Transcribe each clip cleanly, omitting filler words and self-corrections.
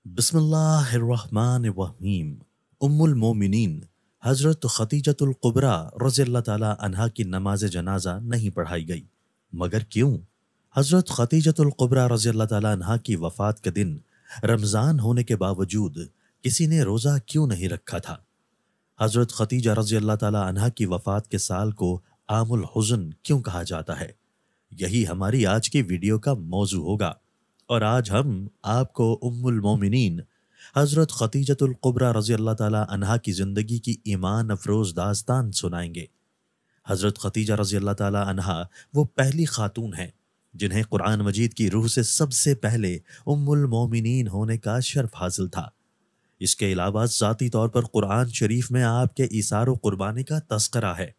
بسم اللہ الرحمن الرحیم۔ ام المومنین حضرت خدیجۃ القبریٰ رضی اللہ تعالی عنہا کی نماز جنازہ نہیں پڑھائی گئی، مگر کیوں؟ حضرت خدیجۃ القبریٰ رضی اللہ تعالی عنہا کی وفات کے دن رمضان ہونے کے باوجود کسی نے روزہ کیوں نہیں رکھا تھا؟ حضرت خدیجہ رضی اللہ تعالی عنہا کی وفات کے سال کو عام الحزن کیوں کہا جاتا ہے؟ یہی ہماری آج کی ویڈیو کا موضوع ہوگا، اور آج ہم آپ کو ام المومنین حضرت خدیجۃ القبریٰ رضی اللہ تعالی عنہا کی زندگی کی ایمان افروز داستان سنائیں گے۔ حضرت خدیجہ رضی اللہ تعالی عنہا وہ پہلی خاتون ہیں جنہیں قرآن مجید کی روح سے سب سے پہلے ام المومنین ہونے کا شرف حاصل تھا۔ اس کے علاوہ ذاتی طور پر قرآن شریف میں آپ کے ایثار و قربانی کا تذکرہ ہے۔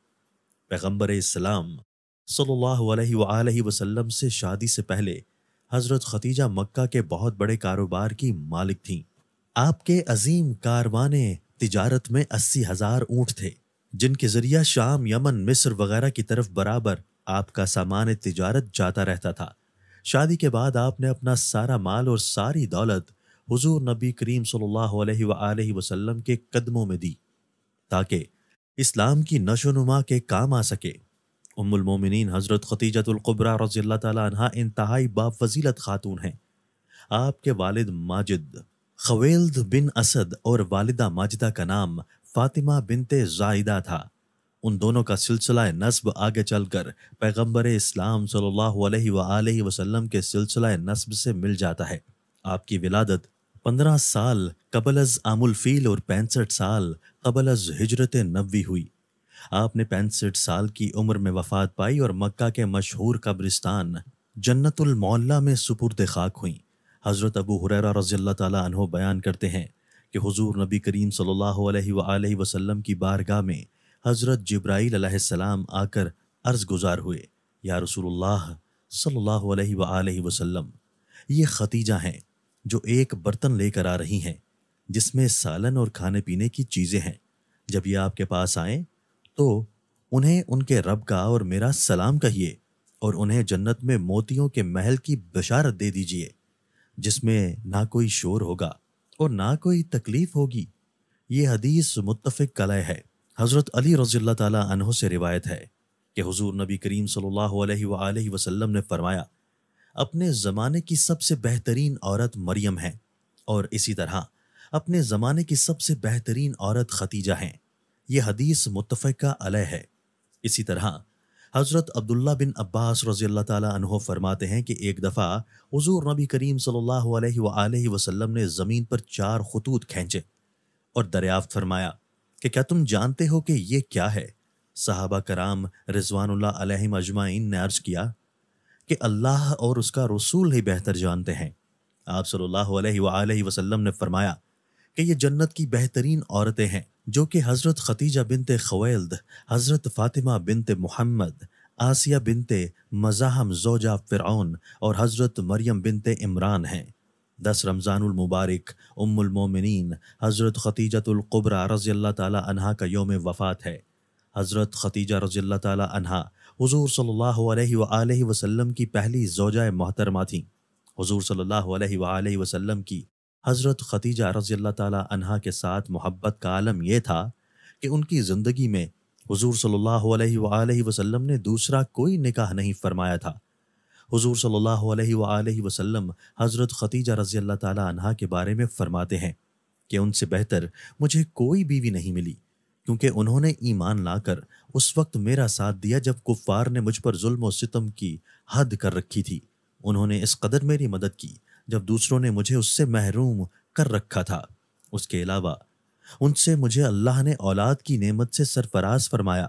پیغمبر اسلام صلی اللہ علیہ وآلہ وسلم سے شادی سے پہلے حضرت خدیجہ مکہ کے بہت بڑے کاروبار کی مالک تھیں۔ آپ کے عظیم کاروان تجارت میں 80,000 اونٹ تھے، جن کے ذریعہ شام، یمن، مصر وغیرہ کی طرف برابر آپ کا سامان تجارت جاتا رہتا تھا۔ شادی کے بعد آپ نے اپنا سارا مال اور ساری دولت حضور نبی کریم صلی اللہ علیہ وآلہ وسلم کے قدموں میں دی تاکہ اسلام کی نشو و نما کے کام آ سکے۔ ام المومنین حضرت خدیجۃ القبریٰ رضی اللہ تعالی عنہا انتہائی بافضیلت خاتون ہیں۔ آپ کے والد ماجد خویلد بن اسد اور والدہ ماجدہ کا نام فاطمہ بنت زائدہ تھا۔ ان دونوں کا سلسلہ نسب آگے چل کر پیغمبر اسلام صلی اللہ علیہ وآلہ وسلم کے سلسلہ نسب سے مل جاتا ہے۔ آپ کی ولادت 15 سال قبل از عام الفیل اور 65 سال قبل از ہجرت نبوی ہوئی۔ آپ نے 65 سال کی عمر میں وفات پائی اور مکہ کے مشہور قبرستان جنت المعلا میں سپرد خاک ہوئیں۔ حضرت ابو ہریرہ رضی اللہ تعالی عنہ بیان کرتے ہیں کہ حضور نبی کریم صلی اللہ علیہ وآلہ وسلم کی بارگاہ میں حضرت جبرائیل علیہ السلام آ کر عرض گزار ہوئے، یا رسول اللہ صلی اللہ علیہ وآلہ وسلم، یہ خدیجہ ہیں جو ایک برتن لے کر آ رہی ہیں جس میں سالن اور کھانے پینے کی چیزیں ہیں۔ جب یہ آپ کے پاس آئیں تو انہیں ان کے رب کا اور میرا سلام کہیے، اور انہیں جنت میں موتیوں کے محل کی بشارت دے دیجیے جس میں نہ کوئی شور ہوگا اور نہ کوئی تکلیف ہوگی۔ یہ حدیث متفق علیہ ہے۔ حضرت علی رضی اللہ تعالی عنہ سے روایت ہے کہ حضور نبی کریم صلی اللہ علیہ وآلہ وسلم نے فرمایا، اپنے زمانے کی سب سے بہترین عورت مریم ہے، اور اسی طرح اپنے زمانے کی سب سے بہترین عورت خدیجہ ہیں۔ یہ حدیث متفقہ علیہ ہے۔ اسی طرح حضرت عبداللہ بن عباس رضی اللہ تعالی عنہ فرماتے ہیں کہ ایک دفعہ حضور نبی کریم صلی اللہ علیہ وآلہ وسلم نے زمین پر 4 خطوط کھینچے اور دریافت فرمایا کہ کیا تم جانتے ہو کہ یہ کیا ہے؟ صحابہ کرام رضوان اللہ علیہم اجمعین نے عرض کیا کہ اللہ اور اس کا رسول ہی بہتر جانتے ہیں۔ آپ صلی اللہ علیہ وآلہ وسلم نے فرمایا کہ یہ جنت کی بہترین عورتیں ہیں، جو کہ حضرت خدیجہ بنت خویلد، حضرت فاطمہ بنت محمد، آسیہ بنت مزاحم زوجہ فرعون اور حضرت مریم بنت عمران ہیں۔ 10 رمضان المبارک ام المومنین حضرت خدیجۃ القبریٰ رضی اللہ تعالی عنہا کا یوم وفات ہے۔ حضرت خدیجہ رضی اللہ تعالی عنہا حضور صلی اللہ علیہ وآلہ وسلم کی پہلی زوجہ محترمہ تھیں۔ حضور صلی اللہ علیہ وآلہ وسلم کی حضرت خدیجہ رضی اللہ تعالی عنہا کے ساتھ محبت کا عالم یہ تھا کہ ان کی زندگی میں حضور صلی اللہ علیہ وآلہ وسلم نے دوسرا کوئی نکاح نہیں فرمایا تھا۔ حضور صلی اللہ علیہ وآلہ وسلم حضرت خدیجہ رضی اللہ تعالی عنہا کے بارے میں فرماتے ہیں کہ ان سے بہتر مجھے کوئی بیوی نہیں ملی، کیونکہ انہوں نے ایمان لا کر اس وقت میرا ساتھ دیا جب کفار نے مجھ پر ظلم و ستم کی حد کر رکھی تھی۔ انہوں نے اس قدر میری مدد کی جب دوسروں نے مجھے اس سے محروم کر رکھا تھا۔ اس کے علاوہ ان سے مجھے اللہ نے اولاد کی نعمت سے سرفراز فرمایا۔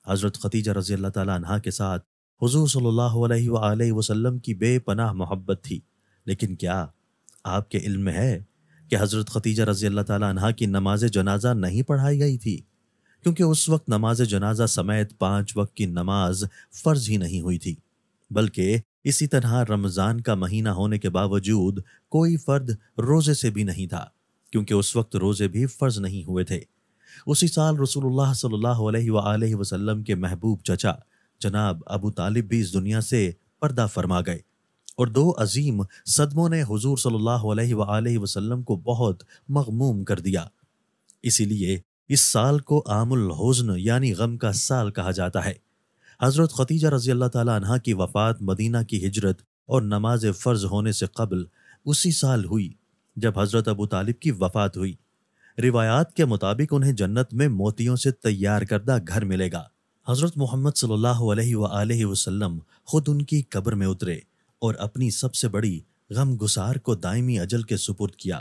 حضرت خدیجہ رضی اللہ تعالی عنہا کے ساتھ حضور صلی اللہ علیہ وآلہ وسلم کی بے پناہ محبت تھی، لیکن کیا آپ کے علم میں ہے کہ حضرت خدیجہ رضی اللہ تعالی عنہا کی نماز جنازہ نہیں پڑھائی گئی تھی؟ کیونکہ اس وقت نماز جنازہ سمیت 5 وقت کی نماز فرض ہی نہیں ہوئی تھی، بلکہ اسی طرح رمضان کا مہینہ ہونے کے باوجود کوئی فرد روزے سے بھی نہیں تھا، کیونکہ اس وقت روزے بھی فرض نہیں ہوئے تھے۔ اسی سال رسول اللہ صلی اللہ علیہ وآلہ وسلم کے محبوب چچا جناب ابو طالب بھی اس دنیا سے پردہ فرما گئے۔ اور 2 عظیم صدموں نے حضور صلی اللہ علیہ وآلہ وسلم کو بہت مغموم کر دیا۔ اسی لیے اس سال کو عام الحزن یعنی غم کا سال کہا جاتا ہے۔ حضرت خدیجہ رضی اللہ تعالی عنہا کی وفات مدینہ کی ہجرت اور نماز فرض ہونے سے قبل اسی سال ہوئی جب حضرت ابو طالب کی وفات ہوئی۔ روایات کے مطابق انہیں جنت میں موتیوں سے تیار کردہ گھر ملے گا۔ حضرت محمد صلی اللہ علیہ وآلہ وسلم خود ان کی قبر میں اترے اور اپنی سب سے بڑی غم گسار کو دائمی اجل کے سپرد کیا۔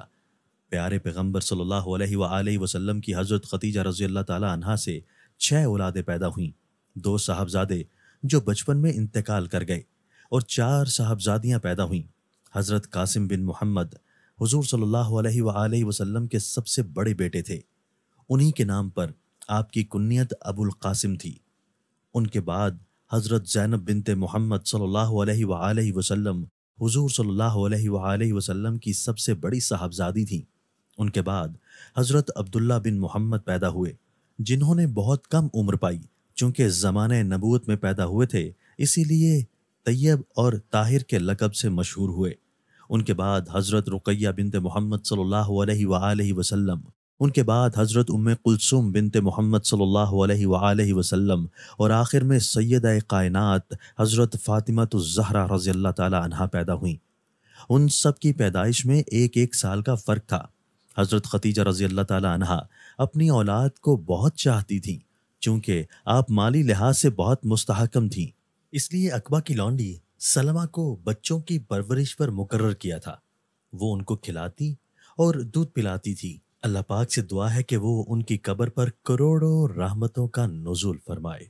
پیارے پیغمبر صلی اللہ علیہ وآلہ وسلم کی حضرت خدیجہ رضی اللہ تعالی عنہا سے 6 اولادیں پیدا ہوئیں، 2 صاحبزادے جو بچپن میں انتقال کر گئے اور 4 صاحبزادیاں پیدا ہوئیں۔ حضرت قاسم بن محمد حضور صلی اللہ علیہ وآلہ وسلم کے سب سے بڑے بیٹے تھے، انہی کے نام پر آپ کی کنیت ابو القاسم تھی۔ ان کے بعد حضرت زینب بنت محمد صلی اللہ علیہ وآلہ وسلم حضور صلی اللہ علیہ وآلہ وسلم کی سب سے بڑی صاحبزادی تھیں۔ ان کے بعد حضرت عبداللہ بن محمد پیدا ہوئے جنہوں نے بہت کم عمر پائی، چونکہ زمانہ نبوت میں پیدا ہوئے تھے اسی لیے طیب اور طاہر کے لقب سے مشہور ہوئے۔ ان کے بعد حضرت رقیہ بنت محمد صلی اللہ علیہ وآلہ وسلم، ان کے بعد حضرت ام کلثوم بنت محمد صلی اللہ علیہ وآلہ وسلم، اور آخر میں سیدہ کائنات حضرت فاطمہ الزہرا رضی اللہ تعالی عنہا پیدا ہوئیں۔ ان سب کی پیدائش میں 1 سال کا فرق تھا۔ حضرت خدیجہ رضی اللہ تعالی عنہا اپنی اولاد کو بہت چاہتی تھیں، چونکہ آپ مالی لحاظ سے بہت مستحکم تھیں، اس لیے عقبہ کی لونڈی سلمہ کو بچوں کی پرورش پر مقرر کیا تھا۔ وہ ان کو کھلاتی اور دودھ پلاتی تھی۔ اللہ پاک سے دعا ہے کہ وہ ان کی قبر پر کروڑوں رحمتوں کا نزول فرمائے۔